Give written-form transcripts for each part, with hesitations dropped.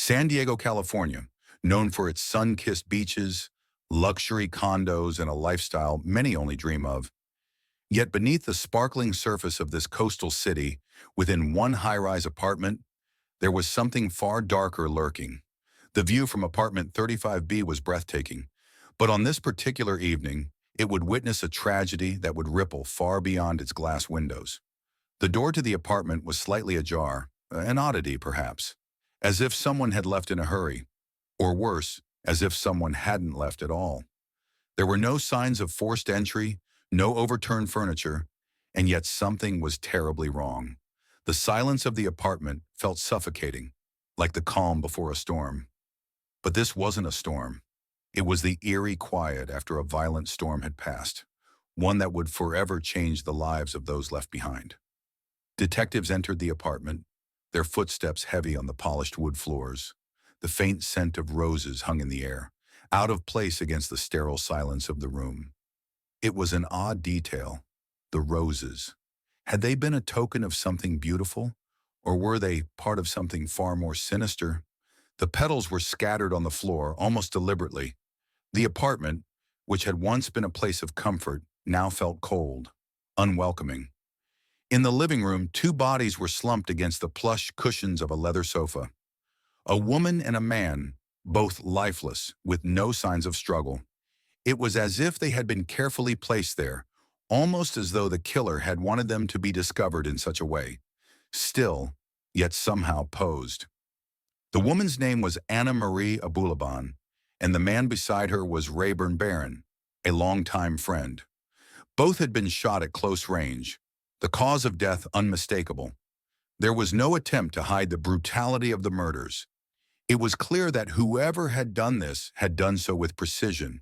San Diego, California, known for its sun-kissed beaches, luxury condos, and a lifestyle many only dream of. Yet beneath the sparkling surface of this coastal city, within one high-rise apartment, there was something far darker lurking. The view from apartment 35B was breathtaking, but on this particular evening, it would witness a tragedy that would ripple far beyond its glass windows. The door to the apartment was slightly ajar, an oddity perhaps, as if someone had left in a hurry, or worse, as if someone hadn't left at all. There were no signs of forced entry, no overturned furniture, and yet something was terribly wrong. The silence of the apartment felt suffocating, like the calm before a storm. But this wasn't a storm. It was the eerie quiet after a violent storm had passed, one that would forever change the lives of those left behind. Detectives entered the apartment, their footsteps heavy on the polished wood floors. The faint scent of roses hung in the air, out of place against the sterile silence of the room. It was an odd detail, the roses. Had they been a token of something beautiful, or were they part of something far more sinister? The petals were scattered on the floor, almost deliberately. The apartment, which had once been a place of comfort, now felt cold, unwelcoming. In the living room, two bodies were slumped against the plush cushions of a leather sofa. A woman and a man, both lifeless, with no signs of struggle. It was as if they had been carefully placed there, almost as though the killer had wanted them to be discovered in such a way. Still, yet somehow posed. The woman's name was Anna Marie Abulaban, and the man beside her was Rayburn Barron, a longtime friend. Both had been shot at close range, the cause of death unmistakable. There was no attempt to hide the brutality of the murders. It was clear that whoever had done this had done so with precision.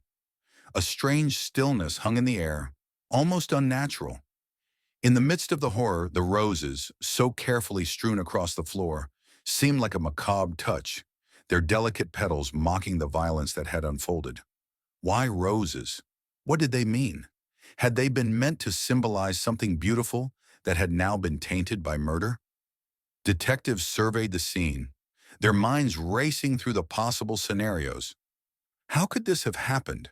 A strange stillness hung in the air, almost unnatural. In the midst of the horror, the roses, so carefully strewn across the floor, seemed like a macabre touch, their delicate petals mocking the violence that had unfolded. Why roses? What did they mean? Had they been meant to symbolize something beautiful that had now been tainted by murder? Detectives surveyed the scene, their minds racing through the possible scenarios. How could this have happened?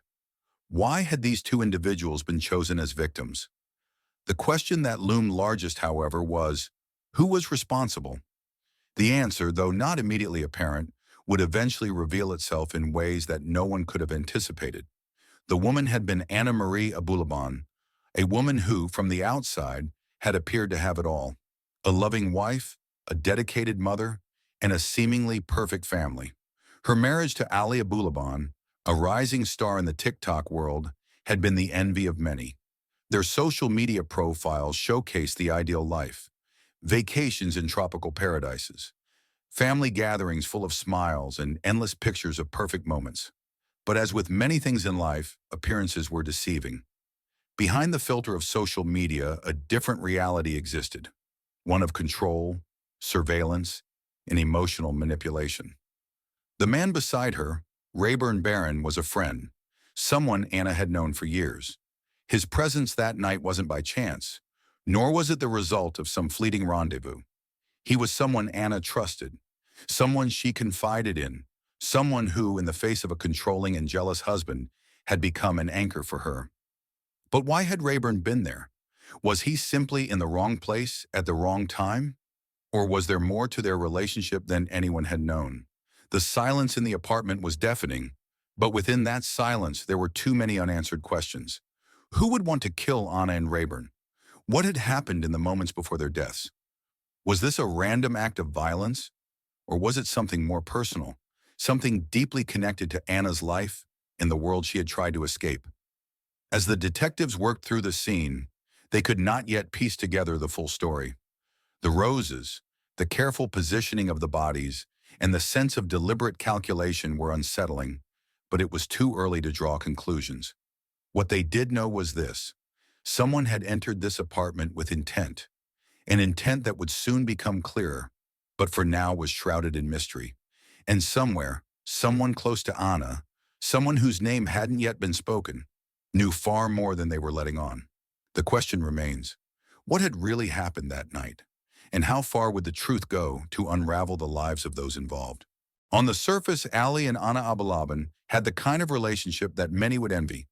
Why had these two individuals been chosen as victims? The question that loomed largest, however, was, who was responsible? The answer, though not immediately apparent, would eventually reveal itself in ways that no one could have anticipated. The woman had been Anna Marie Abulaban, a woman who, from the outside, had appeared to have it all. A loving wife, a dedicated mother, and a seemingly perfect family. Her marriage to Ali Abulaban, a rising star in the TikTok world, had been the envy of many. Their social media profiles showcased the ideal life. Vacations in tropical paradises, family gatherings full of smiles and endless pictures of perfect moments. But as with many things in life, appearances were deceiving. Behind the filter of social media, a different reality existed, one of control, surveillance, and emotional manipulation. The man beside her, Rayburn Barron, was a friend, someone Anna had known for years. His presence that night wasn't by chance, nor was it the result of some fleeting rendezvous. He was someone Anna trusted, someone she confided in, someone who, in the face of a controlling and jealous husband, had become an anchor for her. But why had Rayburn been there? Was he simply in the wrong place at the wrong time? Or was there more to their relationship than anyone had known? The silence in the apartment was deafening, but within that silence there were too many unanswered questions. Who would want to kill Anna and Rayburn? What had happened in the moments before their deaths? Was this a random act of violence? Or was it something more personal, something deeply connected to Anna's life and the world she had tried to escape? As the detectives worked through the scene, they could not yet piece together the full story. The roses, the careful positioning of the bodies, and the sense of deliberate calculation were unsettling, but it was too early to draw conclusions. What they did know was this: someone had entered this apartment with intent, an intent that would soon become clearer, but for now was shrouded in mystery. And somewhere, someone close to Anna, someone whose name hadn't yet been spoken, knew far more than they were letting on. The question remains, what had really happened that night? And how far would the truth go to unravel the lives of those involved? On the surface, Ali and Ana Abalaban had the kind of relationship that many would envy.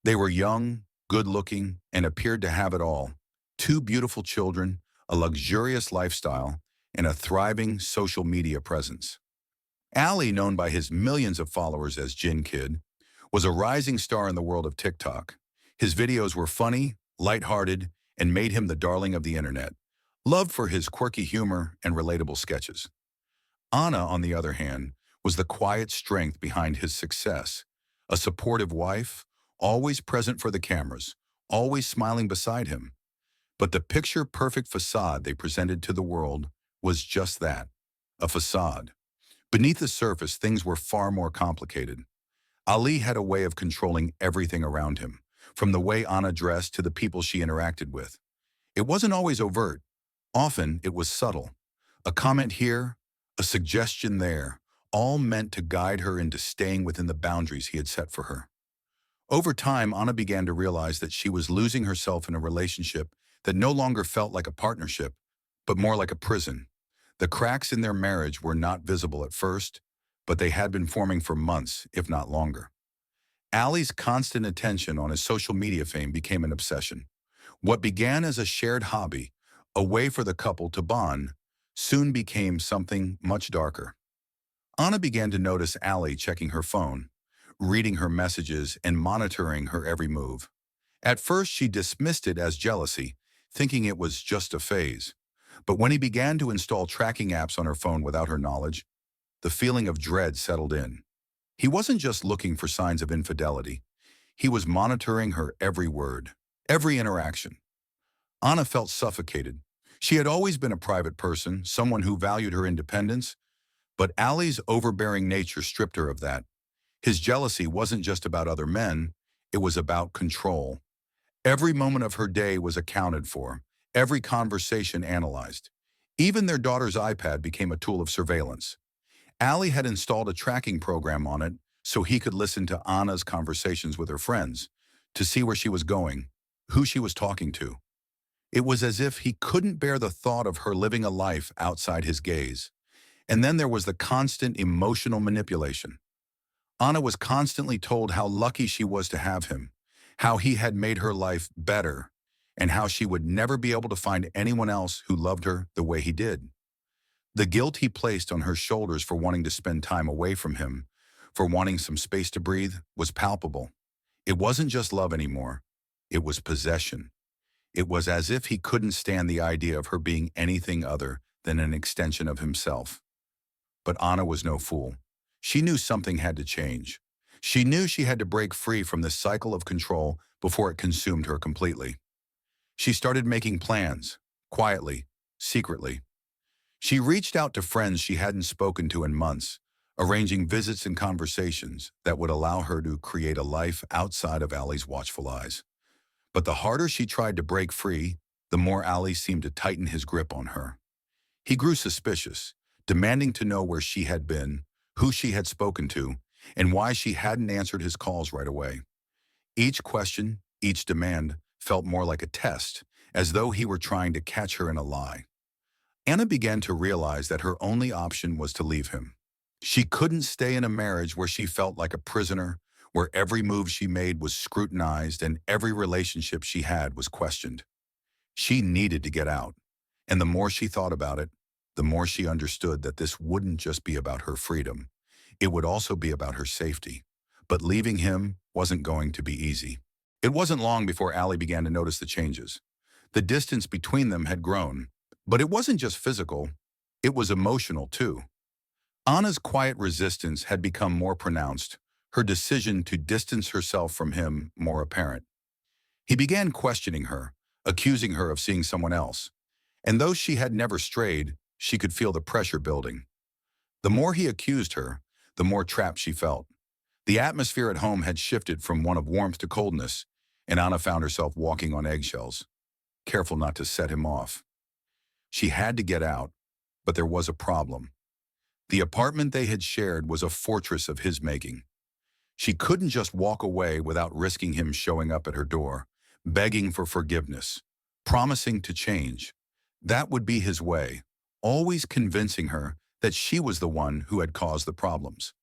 They were young, good-looking, and appeared to have it all. Two beautiful children, a luxurious lifestyle, and a thriving social media presence. Ali, known by his millions of followers as Jin Kid, was a rising star in the world of TikTok. His videos were funny, lighthearted, and made him the darling of the internet, loved for his quirky humor and relatable sketches. Anna, on the other hand, was the quiet strength behind his success, a supportive wife, always present for the cameras, always smiling beside him. But the picture-perfect facade they presented to the world was just that, a facade. Beneath the surface, things were far more complicated. Ali had a way of controlling everything around him, from the way Anna dressed to the people she interacted with. It wasn't always overt. Often, it was subtle. A comment here, a suggestion there, all meant to guide her into staying within the boundaries he had set for her. Over time, Anna began to realize that she was losing herself in a relationship that no longer felt like a partnership, but more like a prison. The cracks in their marriage were not visible at first, but they had been forming for months, if not longer. Ali's constant attention on his social media fame became an obsession. What began as a shared hobby, a way for the couple to bond, soon became something much darker. Anna began to notice Ali checking her phone, reading her messages, and monitoring her every move. At first, she dismissed it as jealousy, thinking it was just a phase. But when he began to install tracking apps on her phone without her knowledge, the feeling of dread settled in. He wasn't just looking for signs of infidelity. He was monitoring her every word, every interaction. Anna felt suffocated. She had always been a private person, someone who valued her independence, but Ali's overbearing nature stripped her of that. His jealousy wasn't just about other men, it was about control. Every moment of her day was accounted for, every conversation analyzed. Even their daughter's iPad became a tool of surveillance. Ali had installed a tracking program on it so he could listen to Anna's conversations with her friends, to see where she was going, who she was talking to. It was as if he couldn't bear the thought of her living a life outside his gaze. And then there was the constant emotional manipulation. Anna was constantly told how lucky she was to have him, how he had made her life better, and how she would never be able to find anyone else who loved her the way he did. The guilt he placed on her shoulders for wanting to spend time away from him, for wanting some space to breathe, was palpable. It wasn't just love anymore. It was possession. It was as if he couldn't stand the idea of her being anything other than an extension of himself. But Anna was no fool. She knew something had to change. She knew she had to break free from this cycle of control before it consumed her completely. She started making plans, quietly, secretly. She reached out to friends she hadn't spoken to in months, arranging visits and conversations that would allow her to create a life outside of Ali's watchful eyes. But the harder she tried to break free, the more Ali seemed to tighten his grip on her. He grew suspicious, demanding to know where she had been, who she had spoken to, and why she hadn't answered his calls right away. Each question, each demand, felt more like a test, as though he were trying to catch her in a lie. Anna began to realize that her only option was to leave him. She couldn't stay in a marriage where she felt like a prisoner, where every move she made was scrutinized and every relationship she had was questioned. She needed to get out, and the more she thought about it, the more she understood that this wouldn't just be about her freedom. It would also be about her safety. But leaving him wasn't going to be easy. It wasn't long before Ali began to notice the changes. The distance between them had grown, but it wasn't just physical, it was emotional too. Anna's quiet resistance had become more pronounced, her decision to distance herself from him more apparent. He began questioning her, accusing her of seeing someone else. And though she had never strayed, she could feel the pressure building. The more he accused her, the more trapped she felt. The atmosphere at home had shifted from one of warmth to coldness, and Anna found herself walking on eggshells, careful not to set him off. She had to get out, but there was a problem. The apartment they had shared was a fortress of his making. She couldn't just walk away without risking him showing up at her door, begging for forgiveness, promising to change. That would be his way, always convincing her that she was the one who had caused the problems.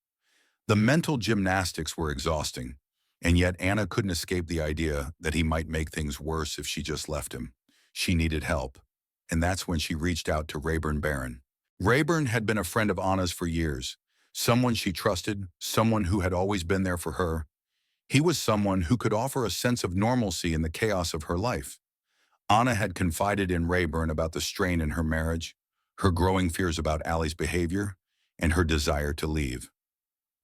The mental gymnastics were exhausting, and yet Anna couldn't escape the idea that he might make things worse if she just left him. She needed help, and that's when she reached out to Rayburn Barron. Rayburn had been a friend of Anna's for years, someone she trusted, someone who had always been there for her. He was someone who could offer a sense of normalcy in the chaos of her life. Anna had confided in Rayburn about the strain in her marriage, her growing fears about Allie's behavior, and her desire to leave.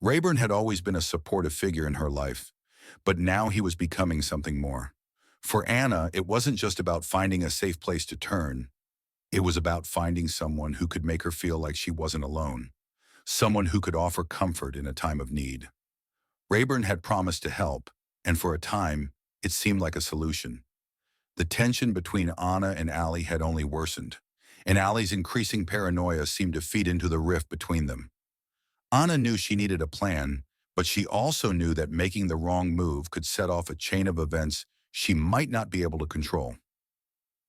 Rayburn had always been a supportive figure in her life, but now he was becoming something more. For Anna, it wasn't just about finding a safe place to turn. It was about finding someone who could make her feel like she wasn't alone, someone who could offer comfort in a time of need. Rayburn had promised to help, and for a time, it seemed like a solution. The tension between Anna and Allie had only worsened, and Allie's increasing paranoia seemed to feed into the rift between them. Anna knew she needed a plan, but she also knew that making the wrong move could set off a chain of events she might not be able to control.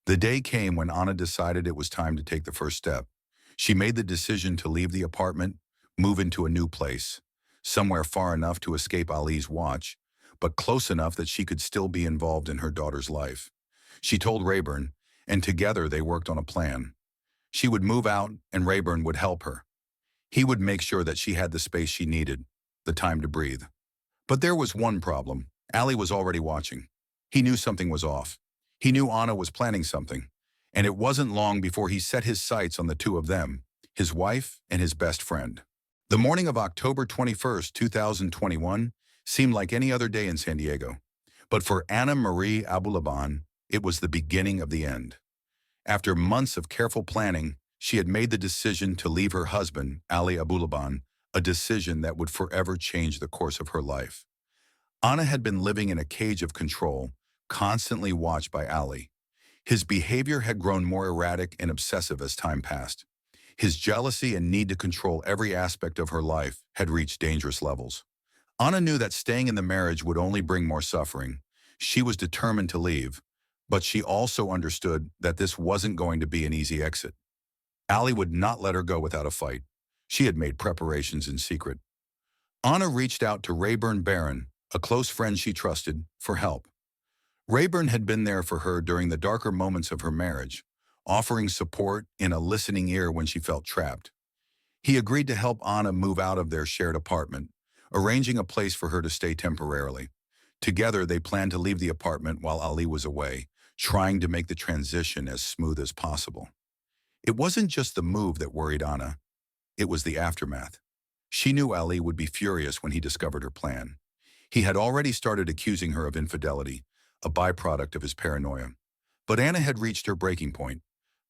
The day came when Anna decided it was time to take the first step. She made the decision to leave the apartment, move into a new place, somewhere far enough to escape Ali's watch, but close enough that she could still be involved in her daughter's life. She told Rayburn, and together they worked on a plan. She would move out, and Rayburn would help her. He would make sure that she had the space she needed, the time to breathe. But there was one problem. Ali was already watching. He knew something was off. He knew Anna was planning something, and it wasn't long before he set his sights on the two of them, his wife and his best friend. The morning of October 21st, 2021, seemed like any other day in San Diego. But for Anna Marie Abulaban, it was the beginning of the end. After months of careful planning, she had made the decision to leave her husband, Ali Abulaban, a decision that would forever change the course of her life. Anna had been living in a cage of control, constantly watched by Ali. His behavior had grown more erratic and obsessive as time passed. His jealousy and need to control every aspect of her life had reached dangerous levels. Anna knew that staying in the marriage would only bring more suffering. She was determined to leave, but she also understood that this wasn't going to be an easy exit. Ali would not let her go without a fight. She had made preparations in secret. Anna reached out to Rayburn Barron, a close friend she trusted, for help. Rayburn had been there for her during the darker moments of her marriage, offering support and a listening ear when she felt trapped. He agreed to help Anna move out of their shared apartment, arranging a place for her to stay temporarily. Together, they planned to leave the apartment while Ali was away, trying to make the transition as smooth as possible. It wasn't just the move that worried Anna. It was the aftermath. She knew Ali would be furious when he discovered her plan. He had already started accusing her of infidelity, a byproduct of his paranoia. But Anna had reached her breaking point.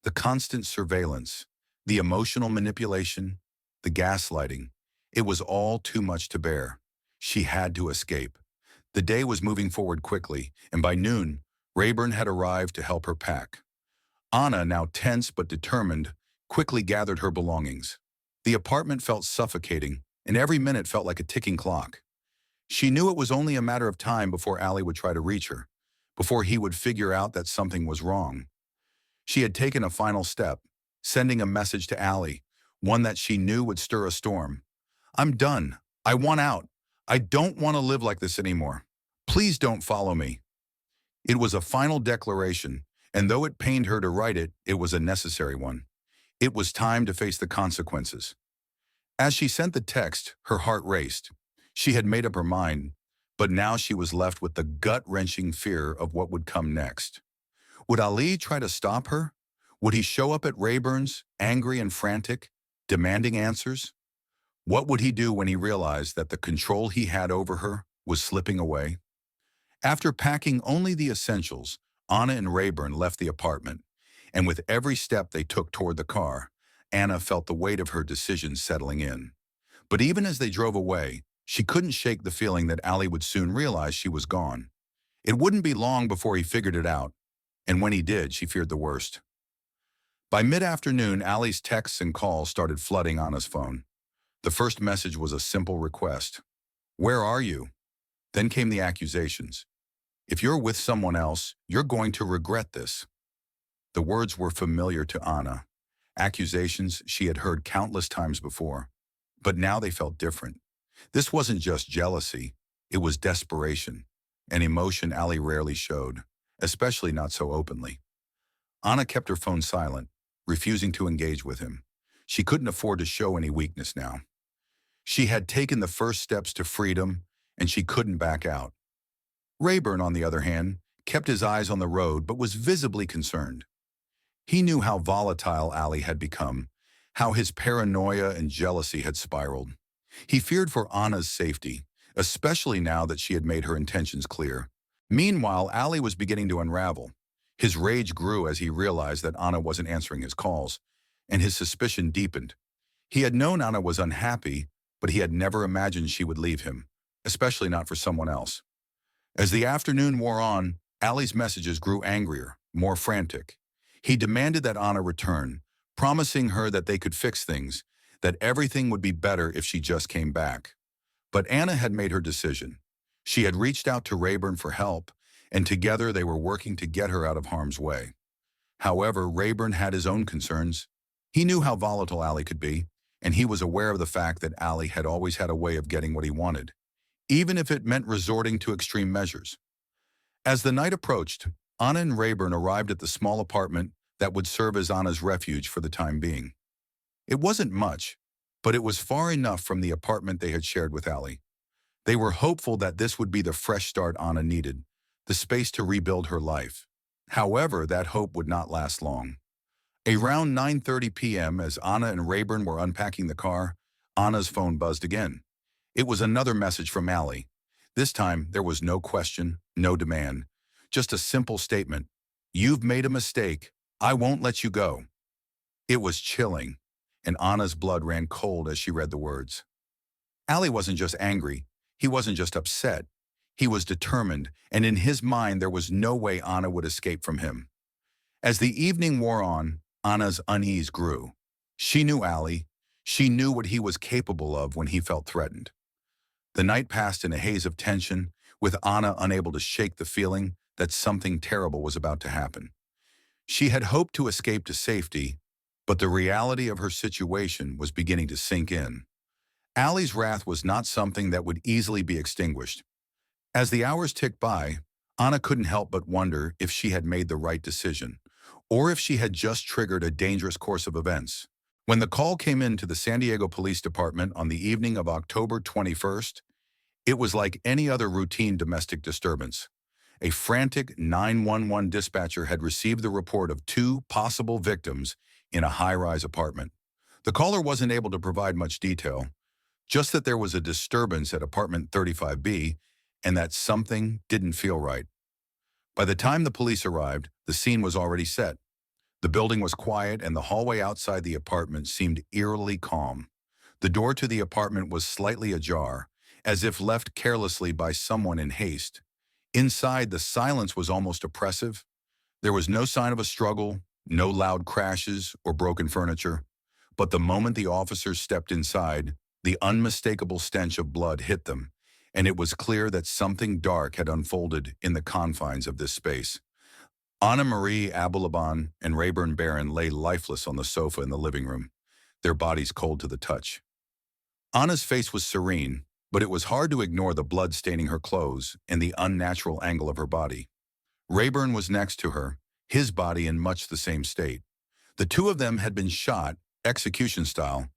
The constant surveillance, the emotional manipulation, the gaslighting. It was all too much to bear. She had to escape. The day was moving forward quickly, and by noon, Rayburn had arrived to help her pack. Anna, now tense but determined, quickly gathered her belongings. The apartment felt suffocating, and every minute felt like a ticking clock. She knew it was only a matter of time before Ali would try to reach her, before he would figure out that something was wrong. She had taken a final step, sending a message to Ali, one that she knew would stir a storm. "I'm done. I want out. I don't want to live like this anymore. Please don't follow me." It was a final declaration, and though it pained her to write it, it was a necessary one. It was time to face the consequences. As she sent the text, her heart raced. She had made up her mind, but now she was left with the gut-wrenching fear of what would come next. Would Ali try to stop her? Would he show up at Rayburn's, angry and frantic, demanding answers? What would he do when he realized that the control he had over her was slipping away? After packing only the essentials, Anna and Rayburn left the apartment, and with every step they took toward the car, Anna felt the weight of her decision settling in. But even as they drove away, she couldn't shake the feeling that Ali would soon realize she was gone. It wouldn't be long before he figured it out, and when he did, she feared the worst. By mid-afternoon, Ali's texts and calls started flooding Anna's phone. The first message was a simple request. "Where are you?" Then came the accusations. "If you're with someone else, you're going to regret this." The words were familiar to Anna. accusations she had heard countless times before. But now they felt different. This wasn't just jealousy, it was desperation, an emotion Ali rarely showed, especially not so openly. Anna kept her phone silent, refusing to engage with him. She couldn't afford to show any weakness now. She had taken the first steps to freedom, and she couldn't back out. Rayburn, on the other hand, kept his eyes on the road but was visibly concerned. He knew how volatile Ali had become, how his paranoia and jealousy had spiraled. He feared for Anna's safety, especially now that she had made her intentions clear. Meanwhile, Ali was beginning to unravel. His rage grew as he realized that Anna wasn't answering his calls, and his suspicion deepened. He had known Anna was unhappy, but he had never imagined she would leave him, especially not for someone else. As the afternoon wore on, Ali's messages grew angrier, more frantic. He demanded that Anna return, promising her that they could fix things, that everything would be better if she just came back. But Anna had made her decision. She had reached out to Rayburn for help, and together they were working to get her out of harm's way. However, Rayburn had his own concerns. He knew how volatile Ali could be, and he was aware of the fact that Ali had always had a way of getting what he wanted, even if it meant resorting to extreme measures. As the night approached, Anna and Rayburn arrived at the small apartment that would serve as Anna's refuge for the time being. It wasn't much, but it was far enough from the apartment they had shared with Ali. They were hopeful that this would be the fresh start Anna needed, the space to rebuild her life. However, that hope would not last long. Around 9:30 p.m., as Anna and Rayburn were unpacking the car, Anna's phone buzzed again. It was another message from Ali. This time, there was no question, no demand, just a simple statement. "You've made a mistake. I won't let you go." It was chilling, and Anna's blood ran cold as she read the words. Ali wasn't just angry. He wasn't just upset. He was determined, and in his mind there was no way Anna would escape from him. As the evening wore on, Anna's unease grew. She knew Ali. She knew what he was capable of when he felt threatened. The night passed in a haze of tension, with Anna unable to shake the feeling that something terrible was about to happen. She had hoped to escape to safety, but the reality of her situation was beginning to sink in. Ali's wrath was not something that would easily be extinguished. As the hours ticked by, Anna couldn't help but wonder if she had made the right decision, or if she had just triggered a dangerous course of events. When the call came in to the San Diego Police Department on the evening of October 21st, it was like any other routine domestic disturbance. A frantic 911 dispatcher had received the report of two possible victims in a high-rise apartment. The caller wasn't able to provide much detail, just that there was a disturbance at apartment 35B and that something didn't feel right. By the time the police arrived, the scene was already set. The building was quiet and the hallway outside the apartment seemed eerily calm. The door to the apartment was slightly ajar, as if left carelessly by someone in haste. Inside, the silence was almost oppressive. There was no sign of a struggle, no loud crashes or broken furniture. But the moment the officers stepped inside, the unmistakable stench of blood hit them, and it was clear that something dark had unfolded in the confines of this space. Anna Marie Abulaban and Rayburn Barron lay lifeless on the sofa in the living room, their bodies cold to the touch. Anna's face was serene, but it was hard to ignore the blood staining her clothes and the unnatural angle of her body. Rayburn was next to her, his body in much the same state. The two of them had been shot, execution style,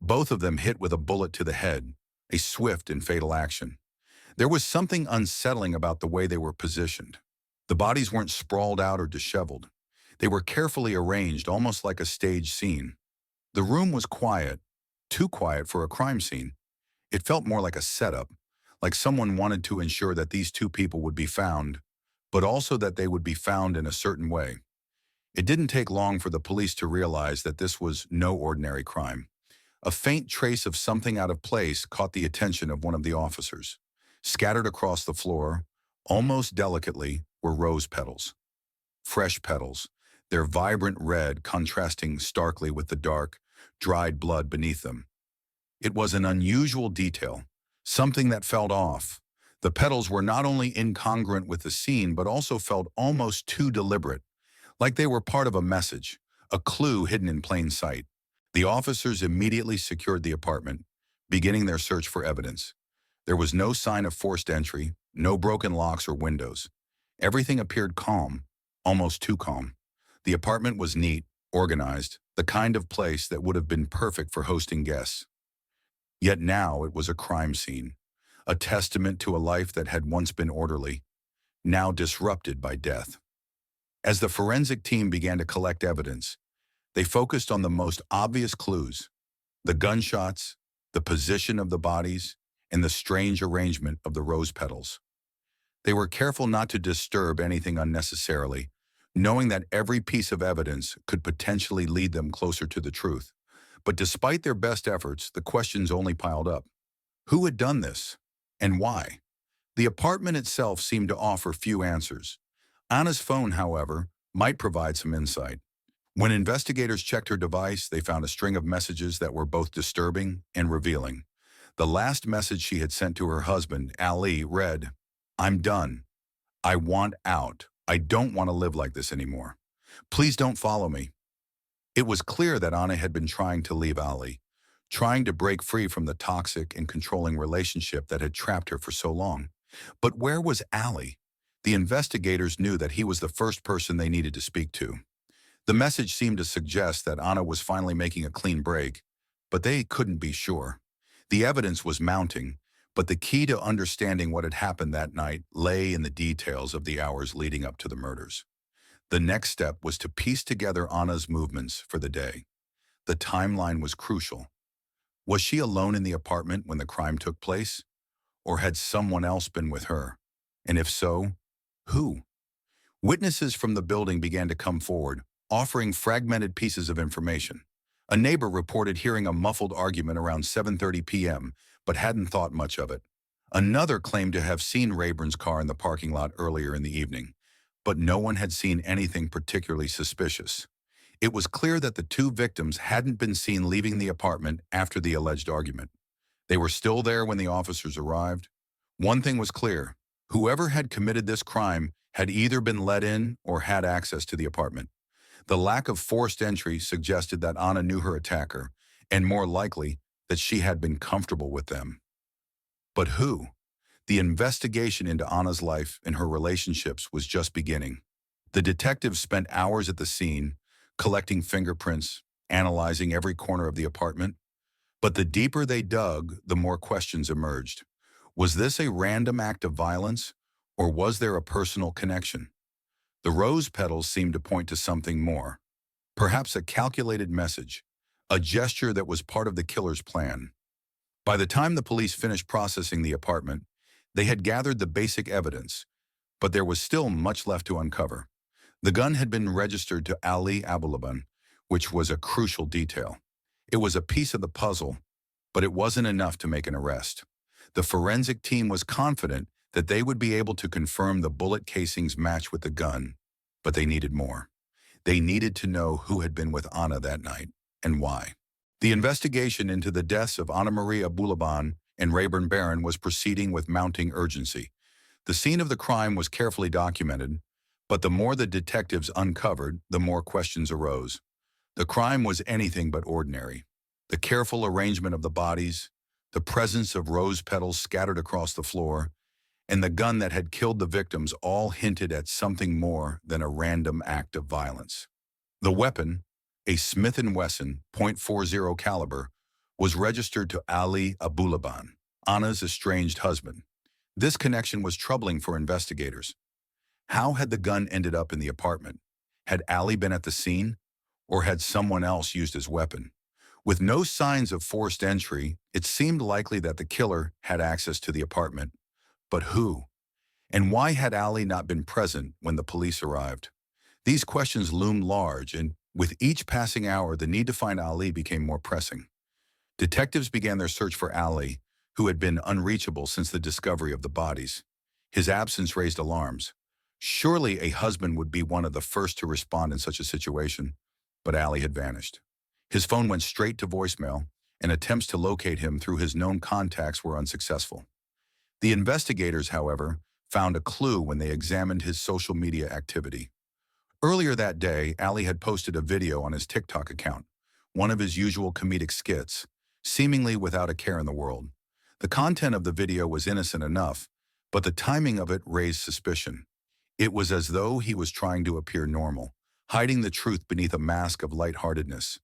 both of them hit with a bullet to the head, a swift and fatal action. There was something unsettling about the way they were positioned. The bodies weren't sprawled out or disheveled. They were carefully arranged, almost like a stage scene. The room was quiet, too quiet for a crime scene. It felt more like a setup, like someone wanted to ensure that these two people would be found, but also that they would be found in a certain way. It didn't take long for the police to realize that this was no ordinary crime. A faint trace of something out of place caught the attention of one of the officers. Scattered across the floor, almost delicately, were rose petals. Fresh petals, their vibrant red contrasting starkly with the dark, dried blood beneath them. It was an unusual detail, something that felt off. The petals were not only incongruent with the scene, but also felt almost too deliberate, like they were part of a message, a clue hidden in plain sight. The officers immediately secured the apartment, beginning their search for evidence. There was no sign of forced entry, no broken locks or windows. Everything appeared calm, almost too calm. The apartment was neat, organized, the kind of place that would have been perfect for hosting guests. Yet now it was a crime scene, a testament to a life that had once been orderly, now disrupted by death. As the forensic team began to collect evidence, they focused on the most obvious clues: the gunshots, the position of the bodies, and the strange arrangement of the rose petals. They were careful not to disturb anything unnecessarily, knowing that every piece of evidence could potentially lead them closer to the truth. But despite their best efforts, the questions only piled up. Who had done this? And why? The apartment itself seemed to offer few answers. Anna's phone, however, might provide some insight. When investigators checked her device, they found a string of messages that were both disturbing and revealing. The last message she had sent to her husband, Ali, read, "I'm done. I want out. I don't want to live like this anymore. Please don't follow me." It was clear that Anna had been trying to leave Ali, trying to break free from the toxic and controlling relationship that had trapped her for so long. But where was Ali? The investigators knew that he was the first person they needed to speak to. The message seemed to suggest that Anna was finally making a clean break, but they couldn't be sure. The evidence was mounting, but the key to understanding what had happened that night lay in the details of the hours leading up to the murders. The next step was to piece together Anna's movements for the day. The timeline was crucial. Was she alone in the apartment when the crime took place? Or had someone else been with her? And if so, who? Witnesses from the building began to come forward, offering fragmented pieces of information. A neighbor reported hearing a muffled argument around 7:30 p.m., but hadn't thought much of it. Another claimed to have seen Rayburn's car in the parking lot earlier in the evening, but no one had seen anything particularly suspicious. It was clear that the two victims hadn't been seen leaving the apartment after the alleged argument. They were still there when the officers arrived. One thing was clear: whoever had committed this crime had either been let in or had access to the apartment. The lack of forced entry suggested that Anna knew her attacker, and more likely, that she had been comfortable with them. But who? The investigation into Anna's life and her relationships was just beginning. The detectives spent hours at the scene, collecting fingerprints, analyzing every corner of the apartment. But the deeper they dug, the more questions emerged. Was this a random act of violence, or was there a personal connection? The rose petals seemed to point to something more. Perhaps a calculated message, a gesture that was part of the killer's plan. By the time the police finished processing the apartment, they had gathered the basic evidence, but there was still much left to uncover. The gun had been registered to Ali Abulaban, which was a crucial detail. It was a piece of the puzzle, but it wasn't enough to make an arrest. The forensic team was confident that they would be able to confirm the bullet casing's match with the gun, but they needed more. They needed to know who had been with Anna that night and why. The investigation into the deaths of Anna Maria Bulaban and Rayburn Barron was proceeding with mounting urgency. The scene of the crime was carefully documented, but the more the detectives uncovered, the more questions arose. The crime was anything but ordinary. The careful arrangement of the bodies, the presence of rose petals scattered across the floor, and the gun that had killed the victims all hinted at something more than a random act of violence. The weapon, a Smith & Wesson .40 caliber, was registered to Ali Abulaban, Anna's estranged husband. This connection was troubling for investigators. How had the gun ended up in the apartment? Had Ali been at the scene, or had someone else used his weapon? With no signs of forced entry, it seemed likely that the killer had access to the apartment. But who? And why had Ali not been present when the police arrived? These questions loomed large, and with each passing hour, the need to find Ali became more pressing. Detectives began their search for Ali, who had been unreachable since the discovery of the bodies. His absence raised alarms. Surely a husband would be one of the first to respond in such a situation, but Ali had vanished. His phone went straight to voicemail, and attempts to locate him through his known contacts were unsuccessful. The investigators, however, found a clue when they examined his social media activity. Earlier that day, Ali had posted a video on his TikTok account, one of his usual comedic skits, seemingly without a care in the world. The content of the video was innocent enough, but the timing of it raised suspicion. It was as though he was trying to appear normal, hiding the truth beneath a mask of lightheartedness.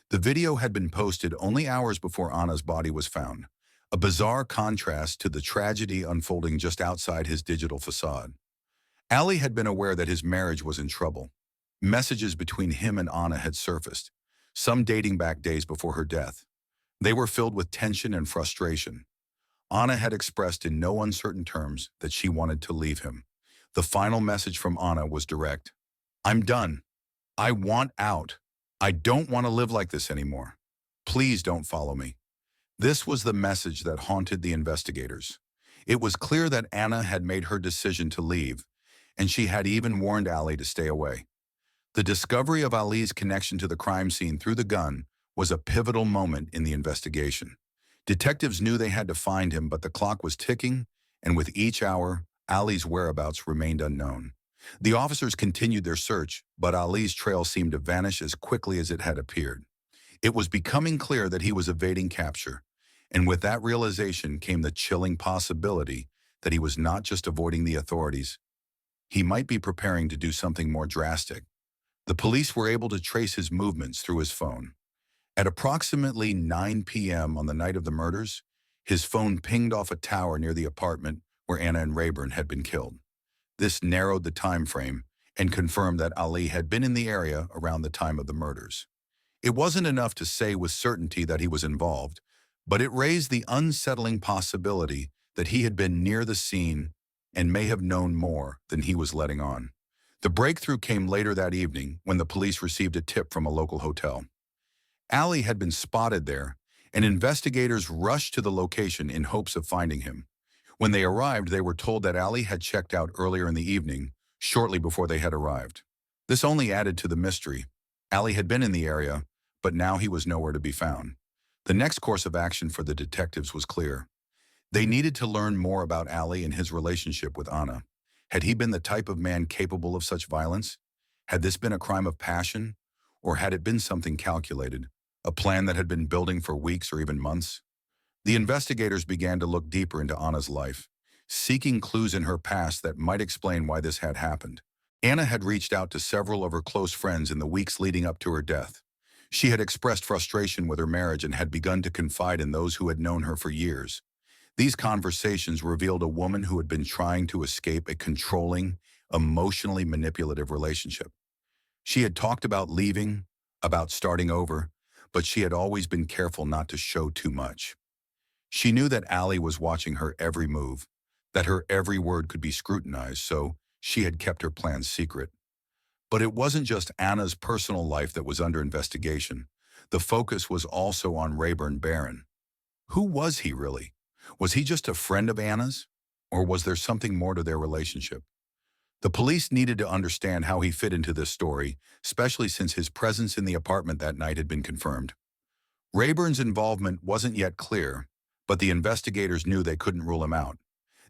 The video had been posted only hours before Anna's body was found, a bizarre contrast to the tragedy unfolding just outside his digital facade. Ali had been aware that his marriage was in trouble. Messages between him and Anna had surfaced, some dating back days before her death. They were filled with tension and frustration. Anna had expressed in no uncertain terms that she wanted to leave him. The final message from Anna was direct. "I'm done. I want out. I don't want to live like this anymore. Please don't follow me." This was the message that haunted the investigators. It was clear that Anna had made her decision to leave, and she had even warned Ali to stay away. The discovery of Ali's connection to the crime scene through the gun was a pivotal moment in the investigation. Detectives knew they had to find him, but the clock was ticking, and with each hour, Ali's whereabouts remained unknown. The officers continued their search, but Ali's trail seemed to vanish as quickly as it had appeared. It was becoming clear that he was evading capture, and with that realization came the chilling possibility that he was not just avoiding the authorities. He might be preparing to do something more drastic. The police were able to trace his movements through his phone. At approximately 9 p.m. on the night of the murders, his phone pinged off a tower near the apartment where Anna and Rayburn had been killed. This narrowed the time frame and confirmed that Ali had been in the area around the time of the murders. It wasn't enough to say with certainty that he was involved, but it raised the unsettling possibility that he had been near the scene and may have known more than he was letting on. The breakthrough came later that evening when the police received a tip from a local hotel. Ali had been spotted there, and investigators rushed to the location in hopes of finding him. When they arrived, they were told that Ali had checked out earlier in the evening, shortly before they had arrived. This only added to the mystery. Ali had been in the area, but now he was nowhere to be found. The next course of action for the detectives was clear. They needed to learn more about Ali and his relationship with Anna. Had he been the type of man capable of such violence? Had this been a crime of passion? Or had it been something calculated, a plan that had been building for weeks or even months? The investigators began to look deeper into Anna's life, seeking clues in her past that might explain why this had happened. Anna had reached out to several of her close friends in the weeks leading up to her death. She had expressed frustration with her marriage and had begun to confide in those who had known her for years. These conversations revealed a woman who had been trying to escape a controlling, emotionally manipulative relationship. She had talked about leaving, about starting over, but she had always been careful not to show too much. She knew that Ali was watching her every move, that her every word could be scrutinized, so she had kept her plans secret. But it wasn't just Anna's personal life that was under investigation. The focus was also on Rayburn Barron. Who was he really? Was he just a friend of Anna's? Or was there something more to their relationship? The police needed to understand how he fit into this story, especially since his presence in the apartment that night had been confirmed. Rayburn's involvement wasn't yet clear, but the investigators knew they couldn't rule him out.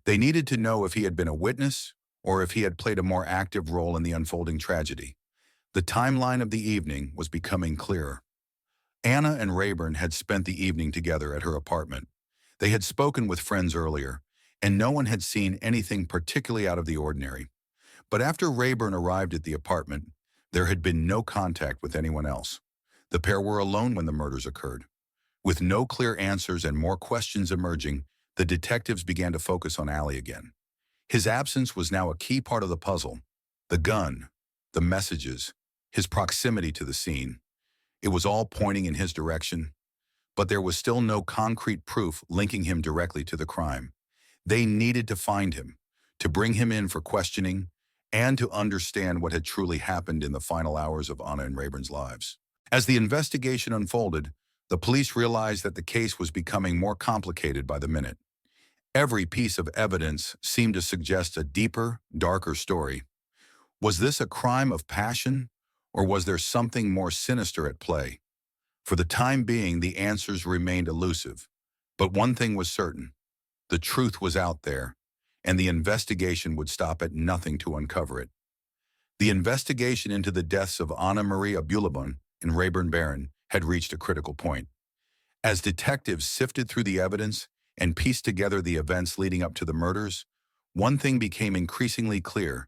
They needed to know if he had been a witness or if he had played a more active role in the unfolding tragedy. The timeline of the evening was becoming clearer. Anna and Rayburn had spent the evening together at her apartment. They had spoken with friends earlier, and no one had seen anything particularly out of the ordinary. But after Rayburn arrived at the apartment, there had been no contact with anyone else. The pair were alone when the murders occurred. With no clear answers and more questions emerging, the detectives began to focus on Ali again. His absence was now a key part of the puzzle. The gun, the messages, his proximity to the scene. It was all pointing in his direction, but there was still no concrete proof linking him directly to the crime. They needed to find him, to bring him in for questioning, and to understand what had truly happened in the final hours of Anna and Rayburn's lives. As the investigation unfolded, the police realized that the case was becoming more complicated by the minute. Every piece of evidence seemed to suggest a deeper, darker story. Was this a crime of passion, or was there something more sinister at play? For the time being, the answers remained elusive. But one thing was certain. The truth was out there, and the investigation would stop at nothing to uncover it. The investigation into the deaths of Anna Marie Abulabun and Rayburn Barron had reached a critical point. As detectives sifted through the evidence and pieced together the events leading up to the murders, one thing became increasingly clear.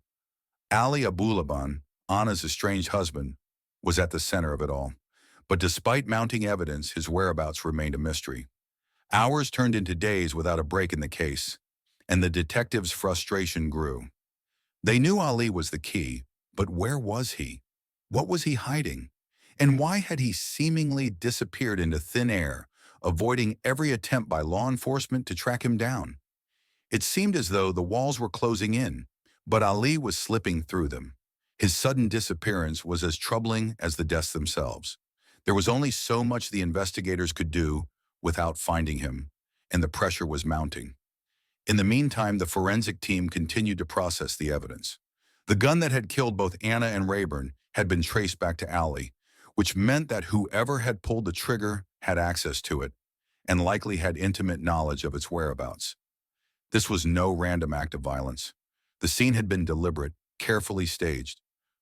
Ali Abulaban, Anna's estranged husband, was at the center of it all. But despite mounting evidence, his whereabouts remained a mystery. Hours turned into days without a break in the case, and the detectives' frustration grew. They knew Ali was the key, but where was he? What was he hiding? And why had he seemingly disappeared into thin air, avoiding every attempt by law enforcement to track him down? It seemed as though the walls were closing in, but Ali was slipping through them. His sudden disappearance was as troubling as the deaths themselves. There was only so much the investigators could do without finding him, and the pressure was mounting. In the meantime, the forensic team continued to process the evidence. The gun that had killed both Anna and Rayburn had been traced back to Ali, which meant that whoever had pulled the trigger had access to it, and likely had intimate knowledge of its whereabouts. This was no random act of violence. The scene had been deliberate, carefully staged.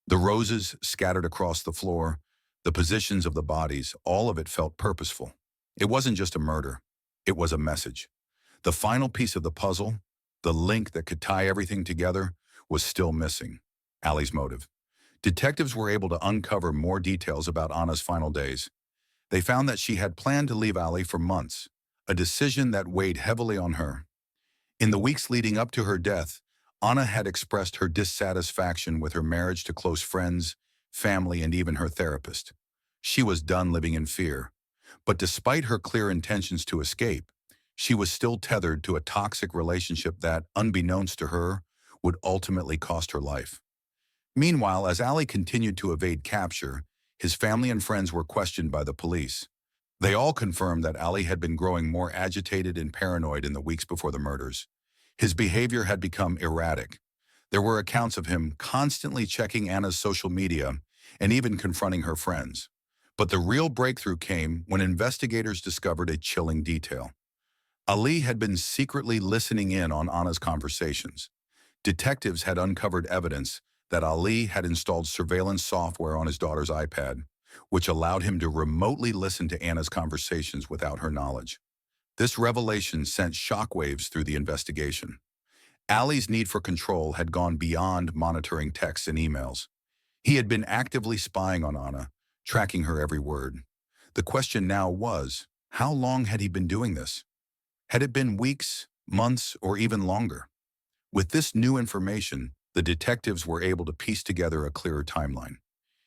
The roses scattered across the floor, the positions of the bodies, all of it felt purposeful. It wasn't just a murder. It was a message. The final piece of the puzzle, the link that could tie everything together, was still missing. Ali's motive. Detectives were able to uncover more details about Anna's final days. They found that she had planned to leave Ali for months, a decision that weighed heavily on her. In the weeks leading up to her death, Anna had expressed her dissatisfaction with her marriage to close friends, family, and even her therapist. She was done living in fear. But despite her clear intentions to escape, she was still tethered to a toxic relationship that, unbeknownst to her, would ultimately cost her life. Meanwhile, as Ali continued to evade capture, his family and friends were questioned by the police. They all confirmed that Ali had been growing more agitated and paranoid in the weeks before the murders. His behavior had become erratic. There were accounts of him constantly checking Anna's social media and even confronting her friends. But the real breakthrough came when investigators discovered a chilling detail. Ali had been secretly listening in on Anna's conversations. Detectives had uncovered evidence that Ali had installed surveillance software on his daughter's iPad, which allowed him to remotely listen to Anna's conversations without her knowledge. This revelation sent shockwaves through the investigation. Ali's need for control had gone beyond monitoring texts and emails. He had been actively spying on Anna, tracking her every word. The question now was, how long had he been doing this? Had it been weeks, months, or even longer? With this new information, the detectives were able to piece together a clearer timeline.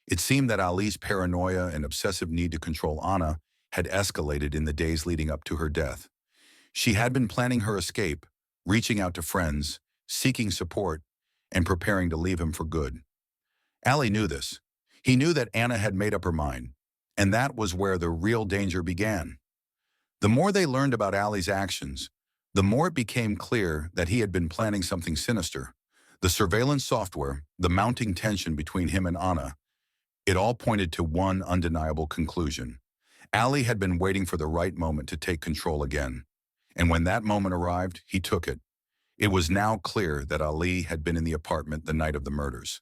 It seemed that Ali's paranoia and obsessive need to control Anna had escalated in the days leading up to her death. She had been planning her escape, reaching out to friends, seeking support, and preparing to leave him for good. Ali knew this. He knew that Anna had made up her mind, and that was where the real danger began. The more they learned about Ali's actions, the more it became clear that he had been planning something sinister. The surveillance software, the mounting tension between him and Anna, it all pointed to one undeniable conclusion. Ali had been waiting for the right moment to take control again. And when that moment arrived, he took it. It was now clear that Ali had been in the apartment the night of the murders.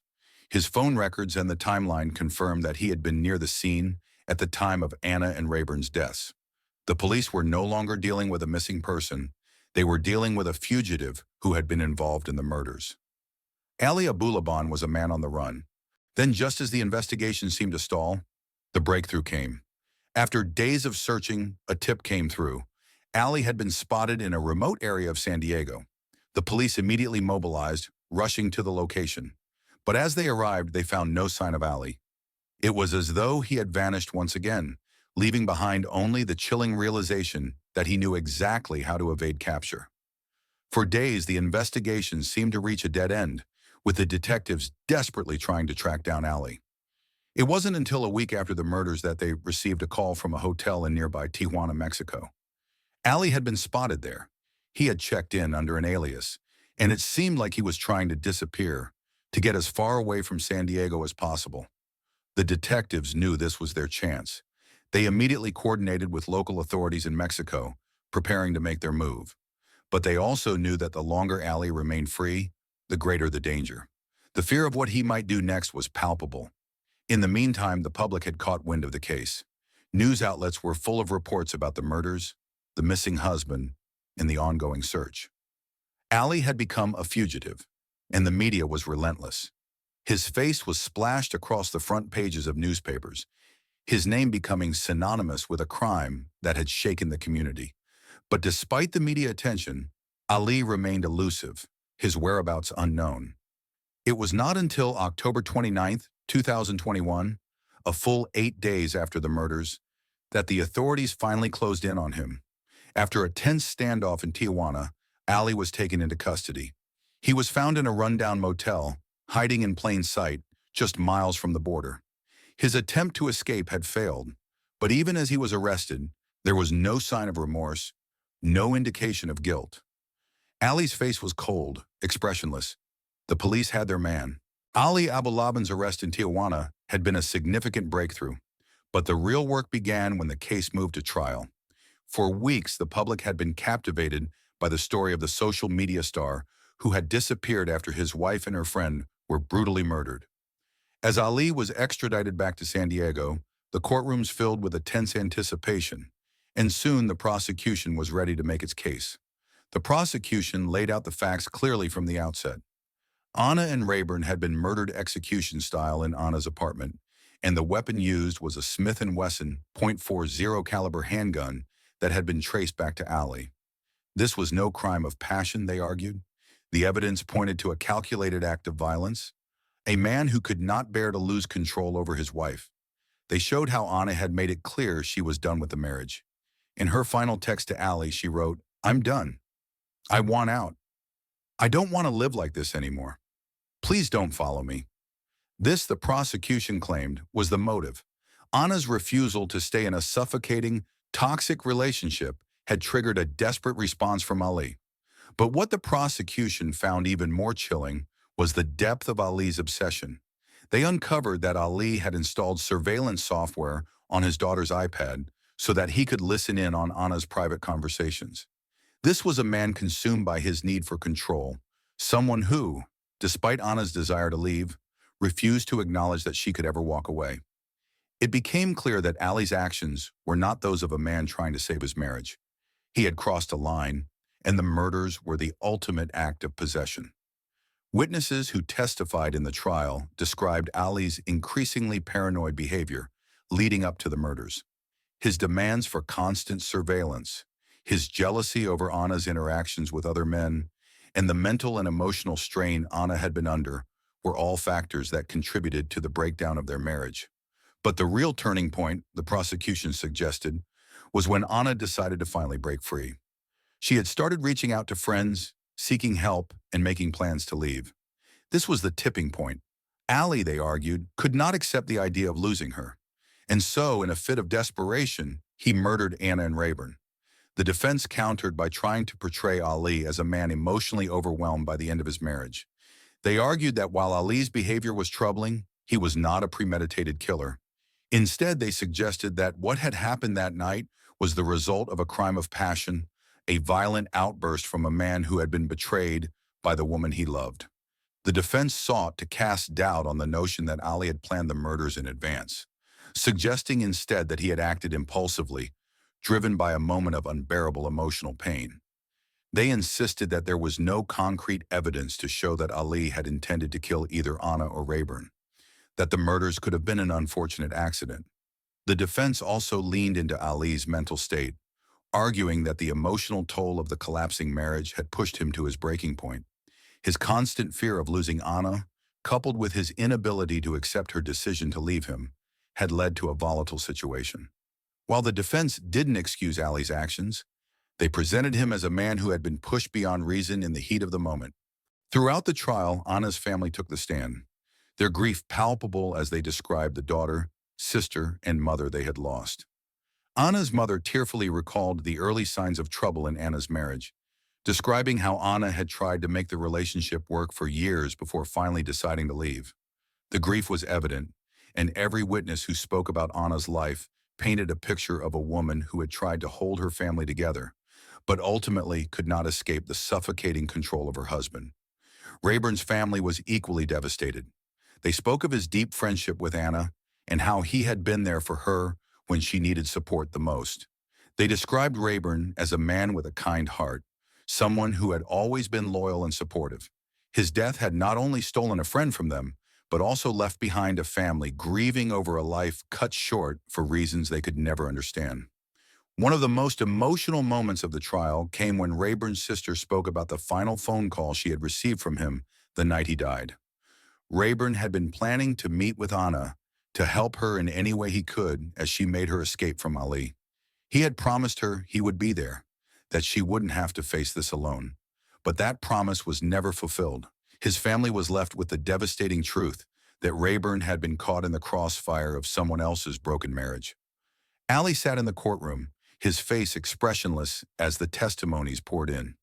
His phone records and the timeline confirmed that he had been near the scene at the time of Anna and Rayburn's deaths. The police were no longer dealing with a missing person. They were dealing with a fugitive who had been involved in the murders. Ali Abulaban was a man on the run. Then, just as the investigation seemed to stall, the breakthrough came. After days of searching, a tip came through. Ali had been spotted in a remote area of San Diego. The police immediately mobilized, rushing to the location. But as they arrived, they found no sign of Ali. It was as though he had vanished once again, leaving behind only the chilling realization that he knew exactly how to evade capture. For days, the investigation seemed to reach a dead end, with the detectives desperately trying to track down Ali. It wasn't until a week after the murders that they received a call from a hotel in nearby Tijuana, Mexico. Ali had been spotted there. He had checked in under an alias, and it seemed like he was trying to disappear, to get as far away from San Diego as possible. The detectives knew this was their chance. They immediately coordinated with local authorities in Mexico, preparing to make their move. But they also knew that the longer Ali remained free, the greater the danger. The fear of what he might do next was palpable. In the meantime, the public had caught wind of the case. News outlets were full of reports about the murders, the missing husband, and the ongoing search. Ali had become a fugitive, and the media was relentless. His face was splashed across the front pages of newspapers, his name becoming synonymous with a crime that had shaken the community. But despite the media attention, Ali remained elusive, his whereabouts unknown. It was not until October 29, 2021, a full 8 days after the murders, that the authorities finally closed in on him. After a tense standoff in Tijuana, Ali was taken into custody. He was found in a rundown motel, hiding in plain sight, just miles from the border. His attempt to escape had failed, but even as he was arrested, there was no sign of remorse, no indication of guilt. Ali's face was cold, expressionless. The police had their man. Ali Abulaban's arrest in Tijuana had been a significant breakthrough, but the real work began when the case moved to trial. For weeks, the public had been captivated by the story of the social media star who had disappeared after his wife and her friend were brutally murdered. As Ali was extradited back to San Diego, the courtrooms filled with a tense anticipation, and soon the prosecution was ready to make its case. The prosecution laid out the facts clearly from the outset. Anna and Rayburn had been murdered execution style in Anna's apartment, and the weapon used was a Smith & Wesson .40 caliber handgun that had been traced back to Ali. This was no crime of passion, they argued. The evidence pointed to a calculated act of violence, a man who could not bear to lose control over his wife. They showed how Anna had made it clear she was done with the marriage. In her final text to Ali, she wrote, "I'm done. I want out. I don't want to live like this anymore. Please don't follow me." This, the prosecution claimed, was the motive. Anna's refusal to stay in a suffocating, toxic relationship had triggered a desperate response from Ali. But what the prosecution found even more chilling was the depth of Ali's obsession. They uncovered that Ali had installed surveillance software on his daughter's iPad so that he could listen in on Anna's private conversations. This was a man consumed by his need for control, someone who, despite Anna's desire to leave, refused to acknowledge that she could ever walk away. It became clear that Ali's actions were not those of a man trying to save his marriage. He had crossed a line, and the murders were the ultimate act of possession. Witnesses who testified in the trial described Ali's increasingly paranoid behavior leading up to the murders. His demands for constant surveillance, his jealousy over Anna's interactions with other men, and the mental and emotional strain Anna had been under were all factors that contributed to the breakdown of their marriage. But the real turning point, the prosecution suggested, was when Anna decided to finally break free. She had started reaching out to friends, seeking help, and making plans to leave. This was the tipping point. Ali, they argued, could not accept the idea of losing her. And so, in a fit of desperation, he murdered Anna and Rayburn. The defense countered by trying to portray Ali as a man emotionally overwhelmed by the end of his marriage. They argued that while Ali's behavior was troubling, he was not a premeditated killer. Instead, they suggested that what had happened that night was the result of a crime of passion, a violent outburst from a man who had been betrayed by the woman he loved. The defense sought to cast doubt on the notion that Ali had planned the murders in advance, suggesting instead that he had acted impulsively, driven by a moment of unbearable emotional pain. They insisted that there was no concrete evidence to show that Ali had intended to kill either Anna or Rayburn, that the murders could have been an unfortunate accident. The defense also leaned into Ali's mental state, arguing that the emotional toll of the collapsing marriage had pushed him to his breaking point. His constant fear of losing Anna, coupled with his inability to accept her decision to leave him, had led to a volatile situation. While the defense didn't excuse Ali's actions, they presented him as a man who had been pushed beyond reason in the heat of the moment. Throughout the trial, Anna's family took the stand, their grief palpable as they described the daughter, sister, and mother they had lost. Anna's mother tearfully recalled the early signs of trouble in Anna's marriage, describing how Anna had tried to make the relationship work for years before finally deciding to leave. The grief was evident, and every witness who spoke about Anna's life painted a picture of a woman who had tried to hold her family together, but ultimately could not escape the suffocating control of her husband. Rayburn's family was equally devastated. They spoke of his deep friendship with Anna and how he had been there for her when she needed support the most. They described Rayburn as a man with a kind heart, someone who had always been loyal and supportive. His death had not only stolen a friend from them, but also left behind a family grieving over a life cut short for reasons they could never understand. One of the most emotional moments of the trial came when Rayburn's sister spoke about the final phone call she had received from him the night he died. Rayburn had been planning to meet with Anna to help her in any way he could as she made her escape from Ali. He had promised her he would be there, that she wouldn't have to face this alone. But that promise was never fulfilled. His family was left with the devastating truth that Rayburn had been caught in the crossfire of someone else's broken marriage. Ali sat in the courtroom, his face expressionless as the testimonies poured in.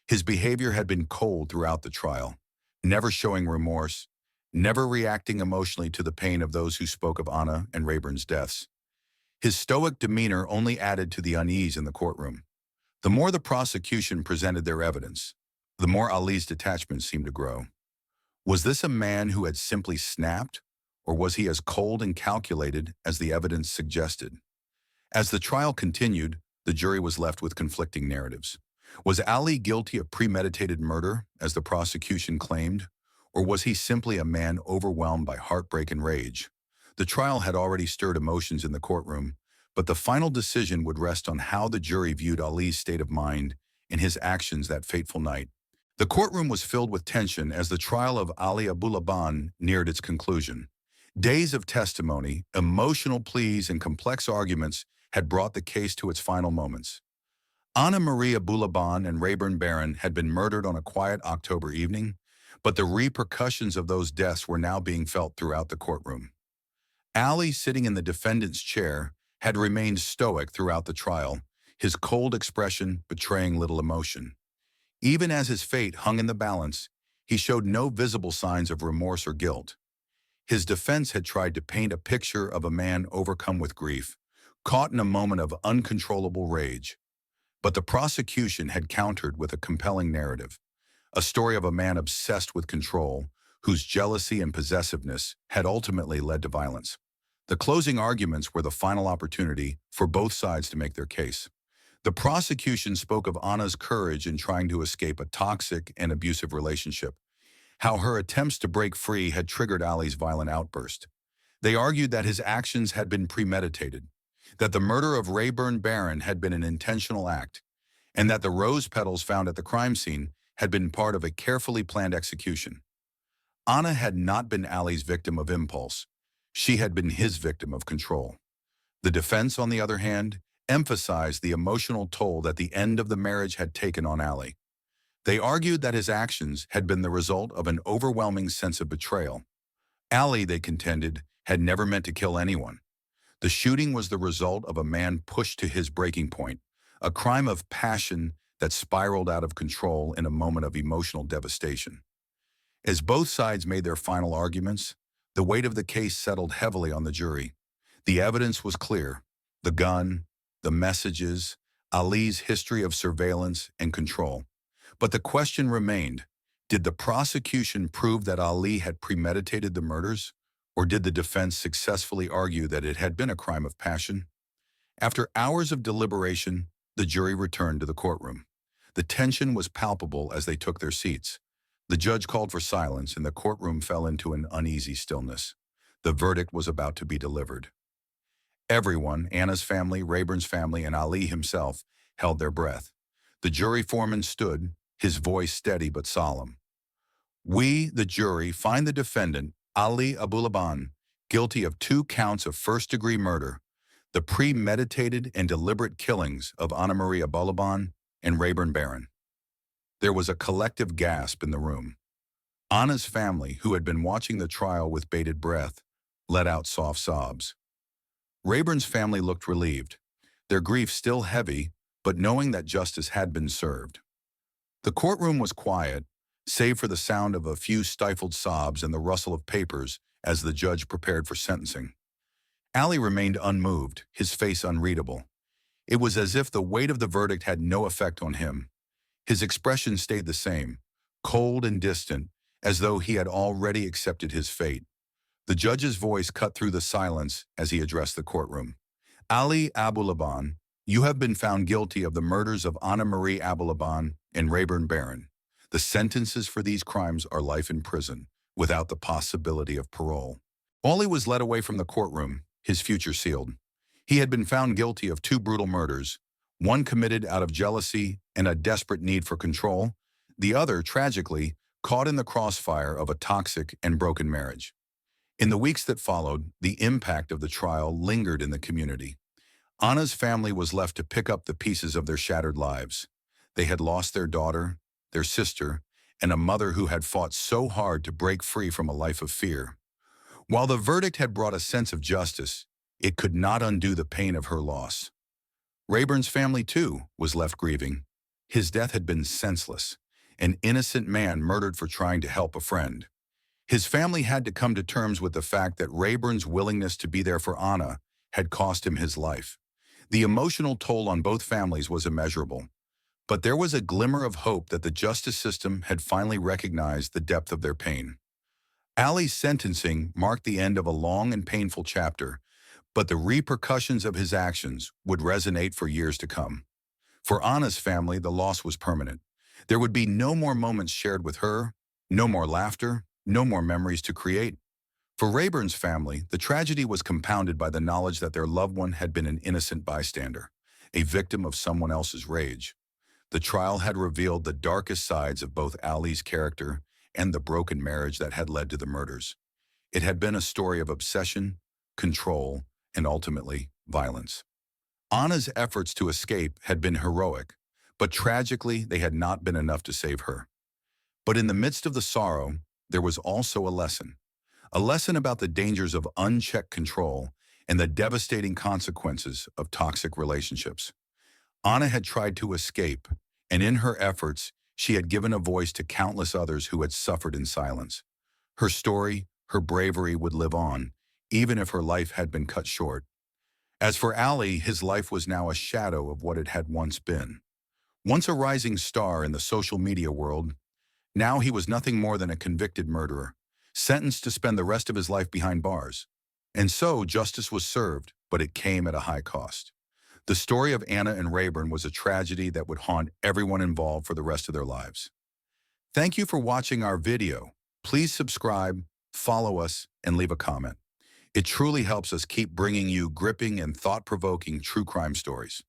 His behavior had been cold throughout the trial, never showing remorse, never reacting emotionally to the pain of those who spoke of Anna and Rayburn's deaths. His stoic demeanor only added to the unease in the courtroom. The more the prosecution presented their evidence, the more Ali's detachment seemed to grow. Was this a man who had simply snapped, or was he as cold and calculated as the evidence suggested? As the trial continued, the jury was left with conflicting narratives. Was Ali guilty of premeditated murder, as the prosecution claimed, or was he simply a man overwhelmed by heartbreak and rage? The trial had already stirred emotions in the courtroom, but the final decision would rest on how the jury viewed Ali's state of mind and his actions that fateful night. The courtroom was filled with tension as the trial of Ali Abulaban neared its conclusion. Days of testimony, emotional pleas, and complex arguments had brought the case to its final moments. Anna Maria Bulaban and Rayburn Barron had been murdered on a quiet October evening, but the repercussions of those deaths were now being felt throughout the courtroom. Ali, sitting in the defendant's chair, had remained stoic throughout the trial, his cold expression betraying little emotion. Even as his fate hung in the balance, he showed no visible signs of remorse or guilt. His defense had tried to paint a picture of a man overcome with grief, caught in a moment of uncontrollable rage. But the prosecution had countered with a compelling narrative, a story of a man obsessed with control, whose jealousy and possessiveness had ultimately led to violence. The closing arguments were the final opportunity for both sides to make their case. The prosecution spoke of Anna's courage in trying to escape a toxic and abusive relationship, how her attempts to break free had triggered Ali's violent outburst. They argued that his actions had been premeditated, that the murder of Rayburn Barron had been an intentional act, and that the rose petals found at the crime scene had been part of a carefully planned execution. Anna had not been Ali's victim of impulse. She had been his victim of control. The defense, on the other hand, emphasized the emotional toll that the end of the marriage had taken on Ali. They argued that his actions had been the result of an overwhelming sense of betrayal. Ali, they contended, had never meant to kill anyone. The shooting was the result of a man pushed to his breaking point, a crime of passion that spiraled out of control in a moment of emotional devastation. As both sides made their final arguments, the weight of the case settled heavily on the jury. The evidence was clear: the gun, the messages, Ali's history of surveillance and control. But the question remained: did the prosecution prove that Ali had premeditated the murders, or did the defense successfully argue that it had been a crime of passion? After hours of deliberation, the jury returned to the courtroom. The tension was palpable as they took their seats. The judge called for silence, and the courtroom fell into an uneasy stillness. The verdict was about to be delivered. Everyone, Anna's family, Rayburn's family, and Ali himself, held their breath. The jury foreman stood, his voice steady but solemn. "We, the jury, find the defendant, Ali Abulaban, guilty of 2 counts of first-degree murder, the premeditated and deliberate killings of Anna Maria Bulaban and Rayburn Barron." There was a collective gasp in the room. Anna's family, who had been watching the trial with bated breath, let out soft sobs. Rayburn's family looked relieved, their grief still heavy, but knowing that justice had been served. The courtroom was quiet, save for the sound of a few stifled sobs and the rustle of papers as the judge prepared for sentencing. Ali remained unmoved, his face unreadable. It was as if the weight of the verdict had no effect on him. His expression stayed the same, cold and distant, as though he had already accepted his fate. The judge's voice cut through the silence as he addressed the courtroom. Ali Abulaban, you have been found guilty of the murders of Anna Marie Abulaban and Rayburn Barron. The sentences for these crimes are life in prison, without the possibility of parole. Ali was led away from the courtroom, his future sealed. He had been found guilty of two brutal murders, one committed out of jealousy and a desperate need for control, the other, tragically, caught in the crossfire of a toxic and broken marriage. In the weeks that followed, the impact of the trial lingered in the community. Anna's family was left to pick up the pieces of their shattered lives. They had lost their daughter, their sister, and a mother who had fought so hard to break free from a life of fear. While the verdict had brought a sense of justice, it could not undo the pain of her loss. Rayburn's family, too, was left grieving. His death had been senseless, an innocent man murdered for trying to help a friend. His family had to come to terms with the fact that Rayburn's willingness to be there for Anna had cost him his life. The emotional toll on both families was immeasurable, but there was a glimmer of hope that the justice system had finally recognized the depth of their pain. Ali's sentencing marked the end of a long and painful chapter, but the repercussions of his actions would resonate for years to come. For Anna's family, the loss was permanent. There would be no more moments shared with her, no more laughter, no more memories to create. For Rayburn's family, the tragedy was compounded by the knowledge that their loved one had been an innocent bystander, a victim of someone else's rage. The trial had revealed the darkest sides of both Ali's character and the broken marriage that had led to the murders. It had been a story of obsession, control, and ultimately, violence. Anna's efforts to escape had been heroic, but tragically, they had not been enough to save her. But in the midst of the sorrow, there was also a lesson about the dangers of unchecked control and the devastating consequences of toxic relationships. Anna had tried to escape, and in her efforts, she had given a voice to countless others who had suffered in silence. Her story, her bravery would live on, even if her life had been cut short. As for Ali, his life was now a shadow of what it had once been. Once a rising star in the social media world, now he was nothing more than a convicted murderer, sentenced to spend the rest of his life behind bars. And so justice was served, but it came at a high cost. The story of Anna and Rayburn was a tragedy that would haunt everyone involved for the rest of their lives. Thank you for watching our video. Please subscribe, follow us, and leave a comment. It truly helps us keep bringing you gripping and thought-provoking true crime stories.